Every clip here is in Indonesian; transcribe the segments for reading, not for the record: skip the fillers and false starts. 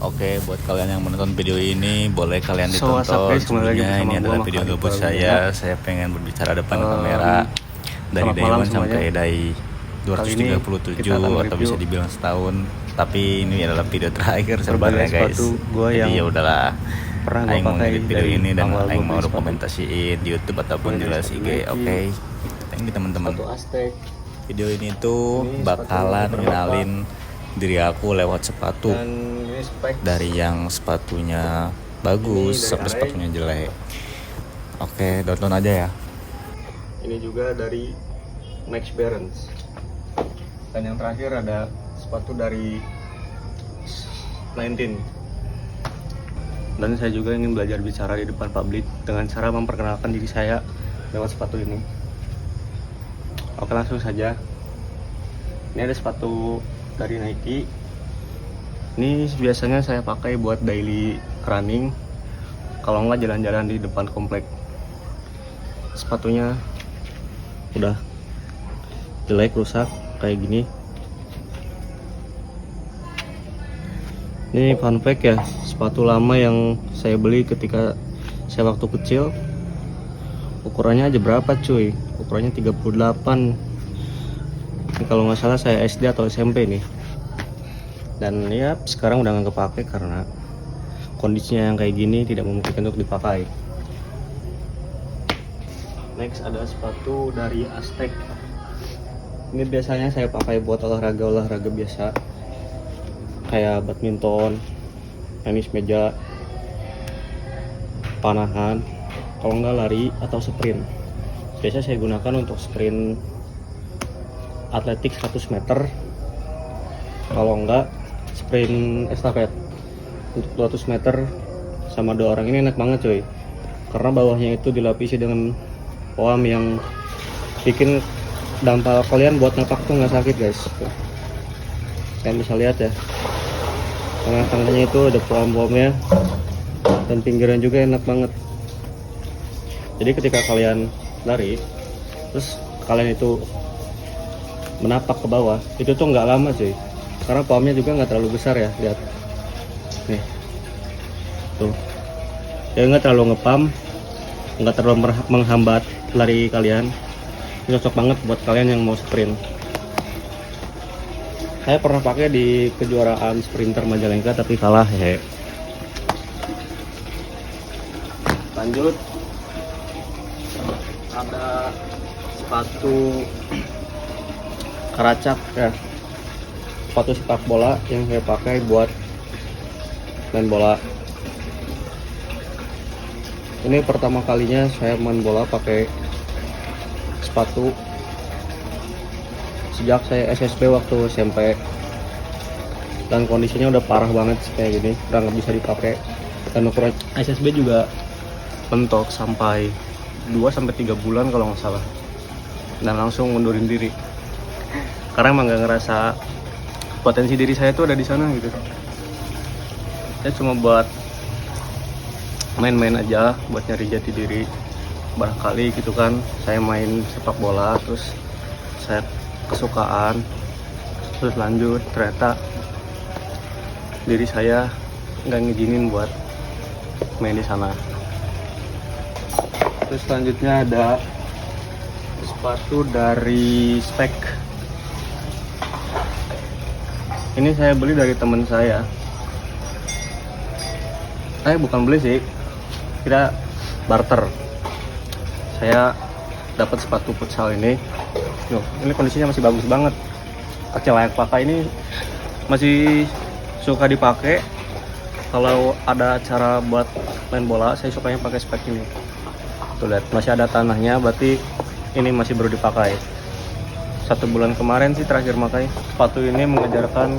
Oke, buat kalian yang menonton video ini, boleh kalian ditonton. Sebelumnya Ini adalah video gabut saya. Saya pengen berbicara depan kamera dari day one sampai day 237 atau bisa dibilang setahun. Tapi ini adalah video terakhir sebenarnya guys. Jadi ya udahlah. Aing mau ngedit video ini dan Aing mau dokumentasiin di YouTube ataupun di IG. Oke. Thank you teman-teman. Video ini tuh bakalan ngenalin diri aku lewat sepatu, dari yang sepatunya bagus sampai sepatunya jelek. Oke, download aja ya. Ini juga dari Max Behrens. Dan yang terakhir ada sepatu dari 19. Dan saya juga ingin belajar bicara di depan publik dengan cara memperkenalkan diri saya lewat sepatu ini. Oke, langsung saja. Ini ada sepatu dari Nike. Ini biasanya saya pakai buat daily running, kalau nggak jalan-jalan di depan komplek. Sepatunya udah jelek, rusak kayak gini. Ini fun fact ya, sepatu lama yang saya beli ketika saya waktu kecil, ukurannya aja berapa cuy, ukurannya 38. Ini kalau nggak salah saya SD atau SMP nih. Dan ya sekarang udah nggak kepake karena kondisinya yang kayak gini tidak memungkinkan untuk dipakai. Next ada sepatu dari Aztec. Ini biasanya saya pakai buat olahraga biasa, kayak badminton, tenis meja, panahan, kalau nggak lari atau sprint. Biasanya saya gunakan untuk sprint atletik 100 meter, kalau enggak sprint estafet untuk 200 meter sama 2 orang. Ini enak banget coy, karena bawahnya itu dilapisi dengan foam yang bikin dampal kalian buat napak tuh nggak sakit guys. Kalian bisa lihat ya, tengah-tengahnya itu ada foam-foamnya, dan pinggiran juga enak banget. Jadi ketika kalian lari terus kalian itu menapak ke bawah, itu tuh nggak lama cuy, karena foamnya juga nggak terlalu besar ya. Lihat nih tuh, ya nggak terlalu ngepam, nggak terlalu menghambat lari kalian. Ini cocok banget buat kalian yang mau sprint. Saya pernah pakai di kejuaraan sprinter Majalengka tapi kalah ya. Lanjut, ada sepatu Karacak ya, sepatu sepak bola yang saya pakai buat main bola. Ini pertama kalinya saya main bola pakai sepatu sejak saya SSB waktu SMP, dan kondisinya udah parah banget kayak gini, udah nggak bisa dipakai. Dan ukuran SSB juga mentok sampai 2-3 bulan kalau nggak salah, dan langsung mundurin diri karena emang nggak ngerasa potensi diri saya tuh ada di sana gitu. Saya cuma buat main-main aja, buat nyari jati diri. Barangkali gitu kan, saya main sepak bola terus saya kesukaan, terus lanjut ternyata diri saya nggak ngizinin buat main di sana. Terus selanjutnya ada sepatu dari Speck. Ini saya beli dari teman saya. Saya bukan beli sih, kira barter. Saya dapat sepatu futsal ini. Loh, ini kondisinya masih bagus banget, masih layak pakai. Ini masih suka dipakai kalau ada acara buat main bola. Saya sukanya pakai spek ini. Tuh lihat, masih ada tanahnya, berarti ini masih baru dipakai. 1 bulan kemarin sih terakhir pakai. Sepatu ini mengajarkan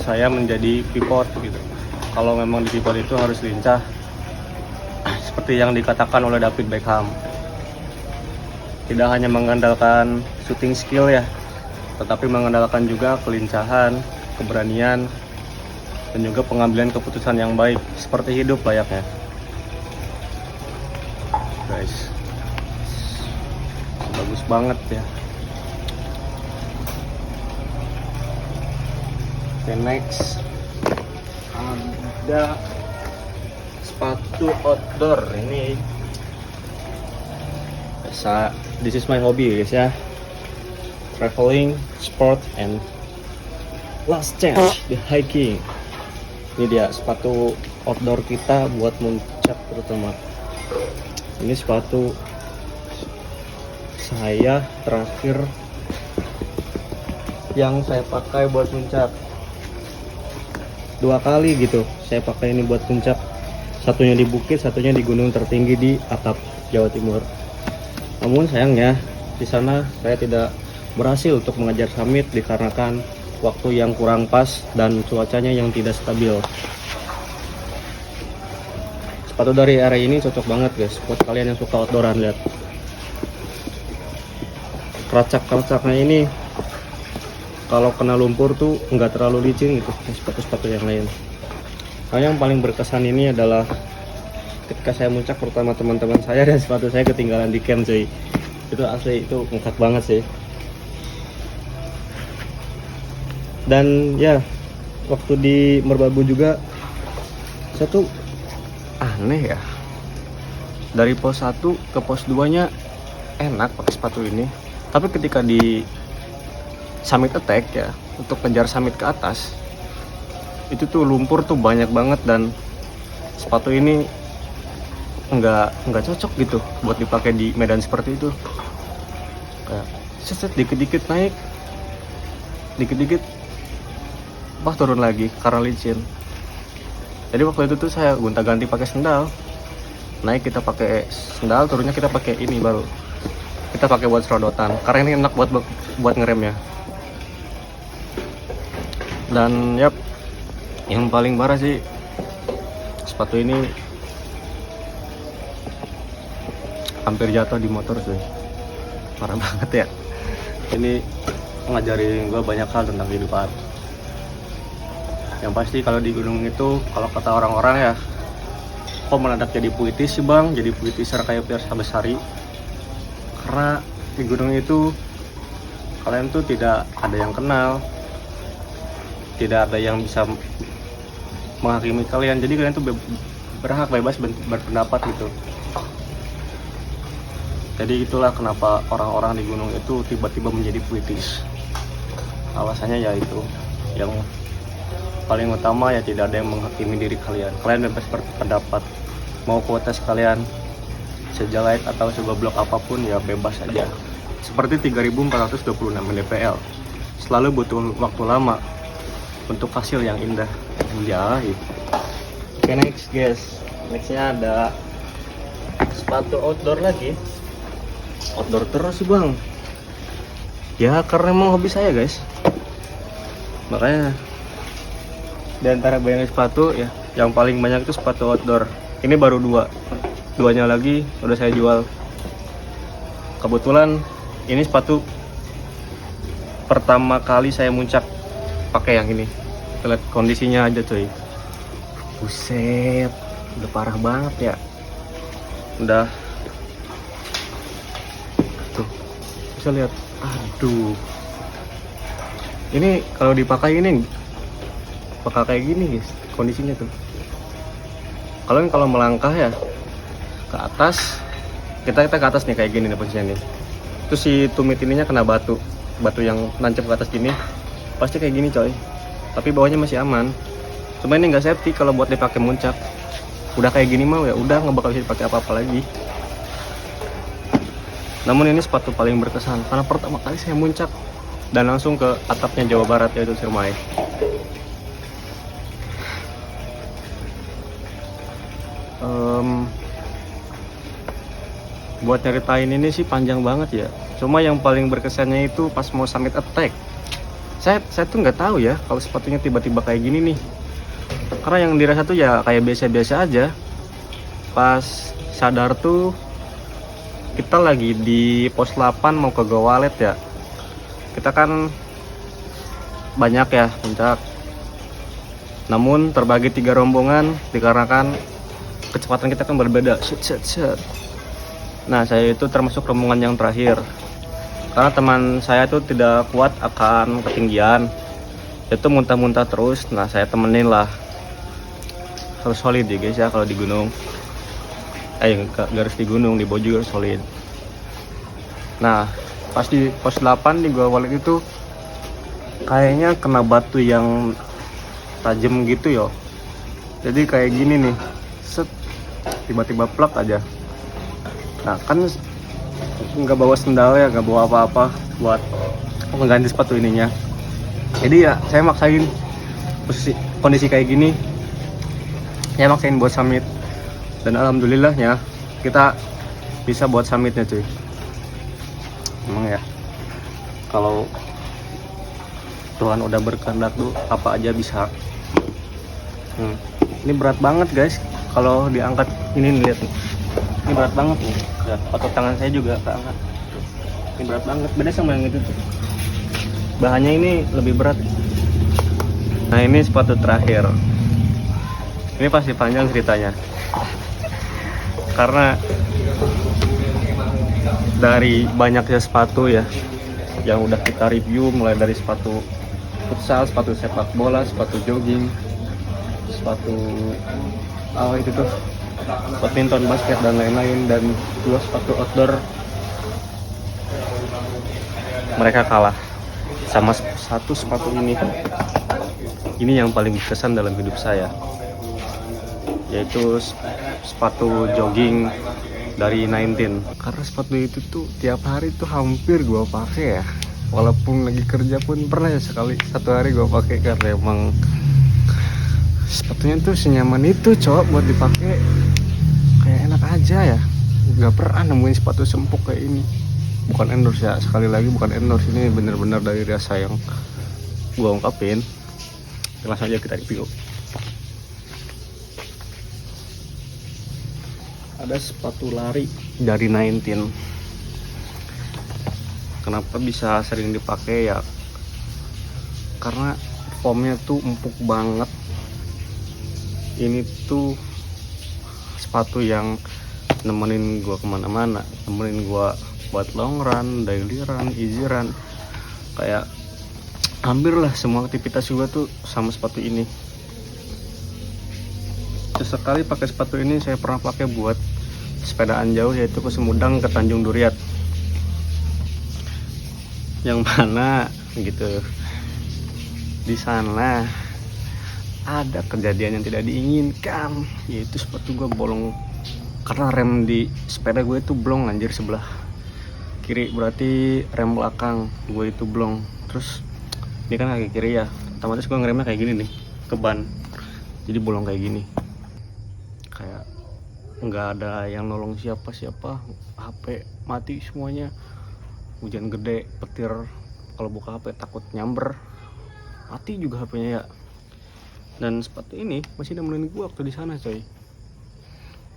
saya menjadi pivot gitu. Kalau memang di pivot itu harus lincah, seperti yang dikatakan oleh David Beckham. Tidak hanya mengandalkan shooting skill ya, tetapi mengandalkan juga kelincahan, keberanian, dan juga pengambilan keputusan yang baik, seperti hidup layaknya. Guys, bagus banget ya. Oke, next ada sepatu outdoor. Ini this is my hobby guys ya, traveling, sport, and last chance di hiking. Ini dia sepatu outdoor kita buat muncak terutama. Ini sepatu saya terakhir yang saya pakai buat puncak. 2 kali gitu saya pakai ini buat puncak. Satunya di bukit, satunya di gunung tertinggi di Atap, Jawa Timur. Namun sayangnya di sana saya tidak berhasil untuk mengejar summit dikarenakan waktu yang kurang pas dan cuacanya yang tidak stabil. Sepatu dari area ini cocok banget guys buat kalian yang suka outdooran. Lihat keracak-keracaknya ini, kalau kena lumpur tuh nggak terlalu licin gitu sepatu-sepatu yang lain. Nah, yang paling berkesan ini adalah ketika saya muncak pertama teman-teman saya dan sepatu saya ketinggalan di camp cuy. Itu asli, itu ngangkat banget sih. Dan ya waktu di Merbabu juga saya tuh aneh ya, dari pos 1 ke pos 2 nya enak pakai sepatu ini, tapi ketika di summit attack ya, untuk kejar summit ke atas itu tuh lumpur tuh banyak banget dan sepatu ini nggak cocok gitu buat dipakai di medan seperti itu. Kayak set dikit-dikit naik, dikit-dikit turun lagi karena licin. Jadi waktu itu tuh saya gonta-ganti pakai sendal. Naik kita pakai sendal, turunnya kita pakai ini, baru kita pakai buat serodotan karena ini enak buat ngeremnya. Dan yap, yang paling parah sih sepatu ini hampir jatuh di motor sih. Parah banget ya. Ini ngajarin gue banyak hal tentang kehidupan. Yang pasti kalau di gunung itu, kalau kata orang-orang ya, kok mendadak jadi puitis sih bang, jadi puitiser kayak Pierre Sabesari. Karena di gunung itu kalian tuh tidak ada yang kenal, tidak ada yang bisa menghakimi kalian, jadi kalian tuh berhak bebas berpendapat gitu. Jadi itulah kenapa orang-orang di gunung itu tiba-tiba menjadi puitis. Alasannya ya itu, yang paling utama ya tidak ada yang menghakimi diri kalian. Kalian bebas berpendapat, mau kuotas kalian sejelek atau segoblok apapun ya bebas aja. Seperti 3426 mdpl, selalu butuh waktu lama untuk hasil yang indah. Anjay. Oke, next guys, nextnya ada sepatu outdoor lagi. Outdoor terus sih bang ya, karena emang hobi saya guys. Makanya di antara banyak sepatu ya, yang paling banyak itu sepatu outdoor. Ini baru 2, 2-nya lagi udah saya jual. Kebetulan ini sepatu pertama kali saya muncak pakai yang ini. Lihat kondisinya aja coy, buset, udah parah banget ya. Udah tuh bisa lihat, aduh, ini kalau dipakai ini bakal kayak gini guys kondisinya tuh. Kalau melangkah ya ke atas, kita ke atas nih kayak gini nih posisinya nih. Terus si tumit ininya kena batu yang nancep ke atas gini, pasti kayak gini coy. Tapi bawahnya masih aman. Cuma ini nggak safety kalau buat dipakai muncak. Udah kayak gini mau ya udah nggak bakal bisa dipakai apa-apa lagi. Namun ini sepatu paling berkesan karena pertama kali saya muncak dan langsung ke atapnya Jawa Barat, yaitu Ciremai. Buat nyeritain ini sih panjang banget ya. Cuma yang paling berkesannya itu pas mau summit attack. Saya tuh nggak tahu ya kalau sepatunya tiba-tiba kayak gini nih. Karena yang dirasa tuh ya kayak biasa-biasa aja. Pas sadar tuh kita lagi di pos 8 mau ke Gowalet ya. Kita kan banyak ya puncak. Namun terbagi 3 rombongan dikarenakan kecepatan kita kan berbeda. Set. Nah, saya itu termasuk rombongan yang terakhir. Karena teman saya itu tidak kuat akan ketinggian. itu muntah-muntah terus. Nah saya temenin lah, harus solid ya guys ya kalau di gunung. Gak harus di gunung, di bawah juga harus solid. Nah pas di pos 8 di Gua Walet itu kayaknya kena batu yang tajam gitu yo. Jadi kayak gini nih, set, tiba-tiba plak aja. Nah kan nggak bawa sendal ya, nggak bawa apa-apa buat mengganti sepatu ininya. Jadi ya saya maksain, kondisi kayak gini saya maksain buat summit. Dan alhamdulillahnya kita bisa buat summitnya cuy. Emang ya kalau Tuhan udah berkehendak tuh apa aja bisa. Ini berat banget guys, kalau diangkat ini lihat nih. Ini berat banget nih. Lihat, otot tangan saya juga keangkat. Ini berat banget, beda sama yang itu tuh. Bahannya ini lebih berat. Nah ini sepatu terakhir. Ini pasti panjang ceritanya. Karena dari banyaknya sepatu ya yang udah kita review, mulai dari sepatu futsal, sepatu sepak bola, sepatu jogging, sepatu itu tuh badminton, basket dan lain-lain, dan 2 sepatu outdoor, mereka kalah sama satu sepatu ini. Ini yang paling berkesan dalam hidup saya, yaitu sepatu jogging dari 19. Karena sepatu itu tuh tiap hari tuh hampir gua pakai ya, walaupun lagi kerja pun pernah ya satu hari gua pakai, karena emang sepatunya tuh senyaman itu cowok buat dipakai, kayak enak aja ya. Nggak pernah nemuin sepatu sempuk kayak ini. Bukan endorse ya, sekali lagi bukan endorse, ini bener-bener dari rasa yang gua ungkapin. Langsung aja kita review. Ada sepatu lari dari 19. Kenapa bisa sering dipakai ya? Karena foamnya tuh empuk banget. Ini tuh sepatu yang nemenin gua kemana-mana, nemenin gua buat long run, daily run, easy run, kayak hampir lah semua aktivitas gua tuh sama sepatu ini. Sesekali pakai sepatu ini saya pernah pakai buat sepedaan jauh, yaitu ke Sumedang, ke Tanjung Duriat, yang mana gitu di sana ada kejadian yang tidak diinginkan, yaitu sepatu gue bolong karena rem di sepeda gue itu blong anjir, sebelah kiri, berarti rem belakang gue itu blong. Terus ini kan kaki kiri ya, otomatis gue ngeremnya kayak gini nih ke ban, jadi bolong kayak gini. Kayak nggak ada yang nolong siapa-siapa, HP mati semuanya, hujan gede, petir, kalau buka HP takut nyamber, mati juga HP-nya ya. Dan sepatu ini masih nemenin gue waktu di sana coy.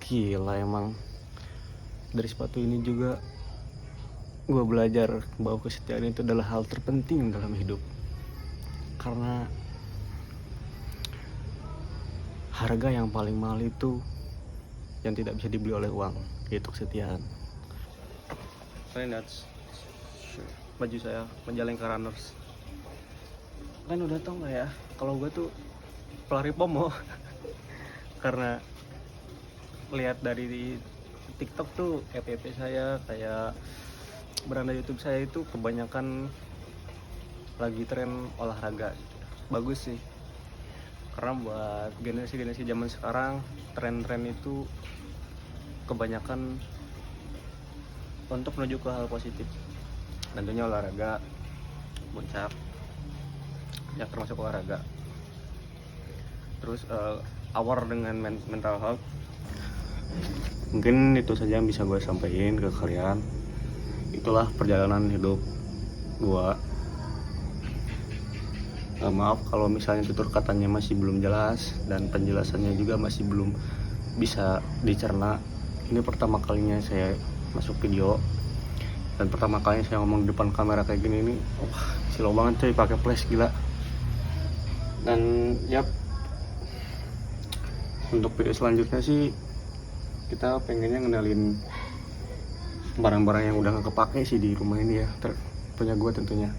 Gila emang. Dari sepatu ini juga gue belajar bahwa kesetiaan itu adalah hal terpenting dalam hidup. Karena harga yang paling mahal itu yang tidak bisa dibeli oleh uang, yaitu kesetiaan. Kalian lihat baju saya, Majalengka Runners. Kan udah tau gak ya, kalau gue tuh pelari pomo. Karena lihat dari TikTok tuh FYP saya, kayak beranda YouTube saya itu kebanyakan lagi tren olahraga gitu. Bagus sih, karena buat generasi zaman sekarang tren-tren itu kebanyakan untuk menuju ke hal positif. Tentunya olahraga, muncak ya, termasuk olahraga. Terus aware dengan mental health. Mungkin itu saja yang bisa gue sampaikan ke kalian. Itulah perjalanan hidup gue. Maaf kalau misalnya tutur katanya masih belum jelas dan penjelasannya juga masih belum bisa dicerna. Ini pertama kalinya saya masuk video dan pertama kalinya saya ngomong di depan kamera kayak gini. Ini silau banget coy, pakai flash gila. Dan yap, untuk video selanjutnya sih kita pengennya ngenalin barang-barang yang udah gak kepake sih di rumah ini ya, punya gue tentunya.